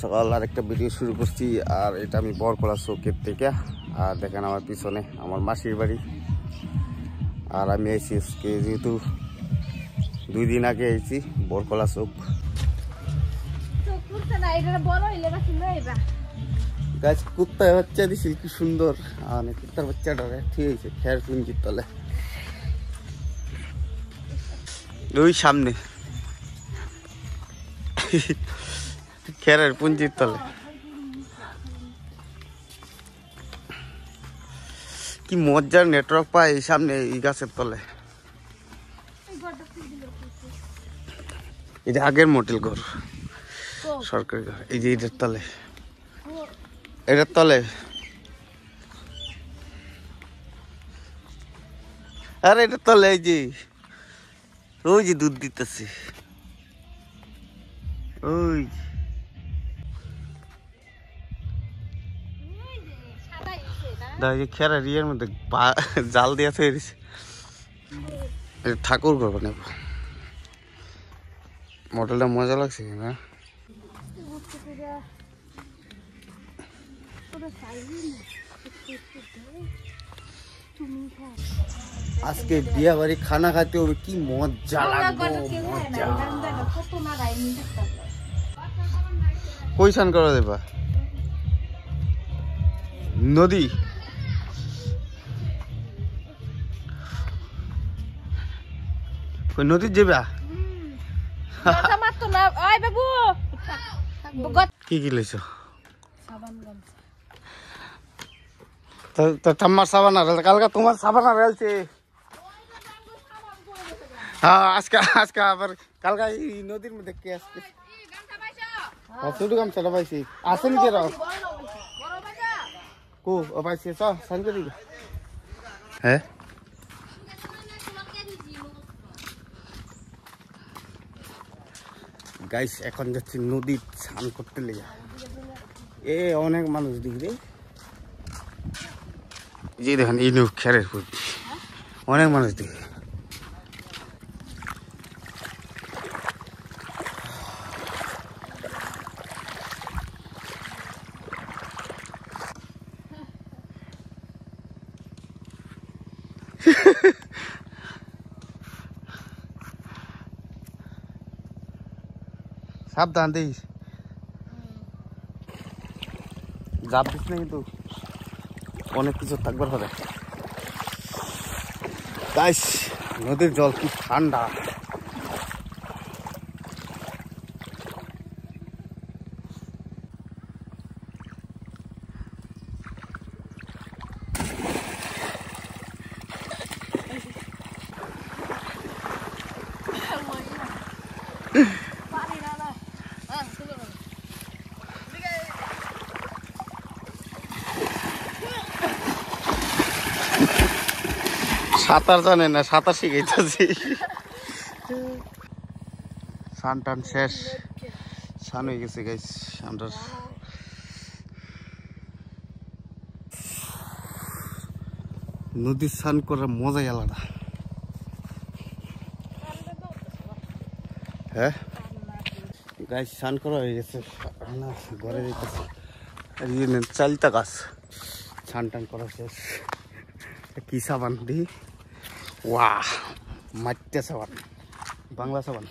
সকাল আর একটা ভিডিও শুরু করছি আর এটা আমি বরকলা চৌকের থেকে। আর দেখেন আমার পিছনে আমার মাসির বাড়ি। আর আমি এসেছি যেহেতু 2 দিন আগে এসেছি বরকলা চৌক। গাছ কুত্তা বাচ্চা দিছি কি সুন্দর। আর কুত্তার বাচ্চাটা ঠিক আছে খেয়ার পুঞ্জির তলে ওই সামনে খেরের পুঞ্জির তলে। কি মজার নেটওয়ার্ক পায় এই সামনে এই গাছের তলে। এটা আগের মোটেল ঘর, সরকারি ঘর। এই যে এটার তলে, এটার তলে। আরে এটার তলে এই যে ওই যে দুধ দিতেছে ওই। খেরার ইয়ের মধ্যে জাল দিয়া তৈরি ঠাকুর ঘর বানাব। মডেলটা মজা লাগছে না? আজকে বিয়া বাড়ি খানা খাতে হবে, কি মজা লাগবে। কই স্নান করা দেবা? নদী? কই নদী যাবা? কি কি লইছ? তোমার সাবান আর কালকে তোমার সাবান আর আলছে। হ্যাঁ আজকে আজকে আবার কালকে এই নদীর মধ্যে কে আসছে? ছোটো গামছাটা পাইছি। আসেনি কে রাও কো পাইছি সান করে দিবা। হ্যাঁ গাইস এখন যাচ্ছি নদীর স্নান করতে লেগে। এ অনেক মানুষ দেখবে, যে দেখেন এই খেরের প্রতি অনেক মানুষ দেখে। সাবধান দিস, জাপ দিস না কিন্তু অনেক কিছু থাকবার হবে। গাইস নদীর জল কি ঠান্ডা। সাঁতার জানে না, সাঁতার শিখাইতেছি। স্নান টান শেষ, স্নান হয়ে গেছে গাইস আমরা। নদীর স্নান করার মজাই আলাদা। হ্যাঁ গাইস স্নান করা হয়ে গেছে, ঘরে যেতেছে। চালতা গাছ স্নান টান করা শেষ। কি সাবান দি? ওয়া মাট্টা সাবান, বাংলা সাবান।